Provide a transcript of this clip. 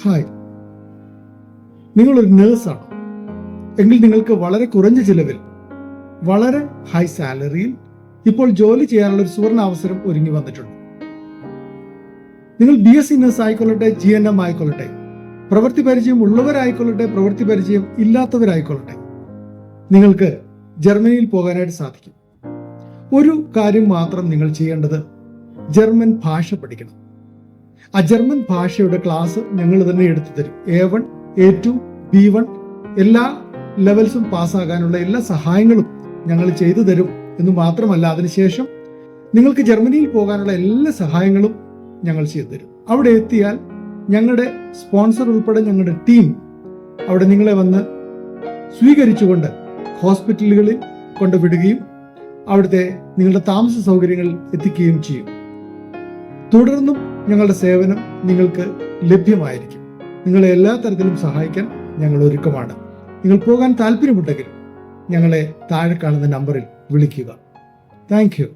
Hi, നിങ്ങളൊരു നേഴ്സാണ് എങ്കിൽ നിങ്ങൾക്ക് വളരെ കുറഞ്ഞ ചിലവിൽ വളരെ ഹൈ സാലറിയിൽ ഇപ്പോൾ ജോലി ചെയ്യാനുള്ള ഒരു സുവർണ അവസരം ഒരുങ്ങി വന്നിട്ടുണ്ട്. നിങ്ങൾ BSc നഴ്സ് ആയിക്കൊള്ളട്ടെ, GNM ആയിക്കൊള്ളട്ടെ, പ്രവൃത്തി പരിചയം ഉള്ളവരായിക്കൊള്ളട്ടെ, പ്രവൃത്തി പരിചയം ഇല്ലാത്തവരായിക്കൊള്ളട്ടെ, നിങ്ങൾക്ക് ജർമ്മനിയിൽ പോകാനായിട്ട് സാധിക്കും. ഒരു കാര്യം മാത്രം നിങ്ങൾ ചെയ്യേണ്ടത് ജർമ്മൻ ഭാഷ പഠിക്കണം. ആ ജർമ്മൻ ഭാഷയുടെ ക്ലാസ് ഞങ്ങൾ തന്നെ എടുത്തു തരും. A1, A2, B1 എല്ലാ ലെവൽസും പാസ്സാകാനുള്ള എല്ലാ സഹായങ്ങളും ഞങ്ങൾ ചെയ്തു തരും എന്ന് മാത്രമല്ല, അതിനുശേഷം നിങ്ങൾക്ക് ജർമ്മനിയിൽ പോകാനുള്ള എല്ലാ സഹായങ്ങളും ഞങ്ങൾ ചെയ്തു തരും. അവിടെ എത്തിയാൽ ഞങ്ങളുടെ സ്പോൺസർ ഉൾപ്പെടെ ഞങ്ങളുടെ ടീം അവിടെ നിങ്ങളെ വന്ന് സ്വീകരിച്ചുകൊണ്ട് ഹോസ്പിറ്റലുകളിൽ കൊണ്ടുവിടുകയും അവിടുത്തെ നിങ്ങളുടെ താമസ സൗകര്യങ്ങൾ എത്തിക്കുകയും ചെയ്യും. തുടർന്നും ഞങ്ങളുടെ സേവനം നിങ്ങൾക്ക് ലഭ്യമായിരിക്കും. നിങ്ങളെ എല്ലാ തരത്തിലും സഹായിക്കാൻ ഞങ്ങൾ ഒരുക്കമാണ്. നിങ്ങൾ പോകാൻ താല്പര്യമുണ്ടെങ്കിൽ ഞങ്ങളെ താഴെ കാണുന്ന നമ്പറിൽ വിളിക്കുക. Thank you.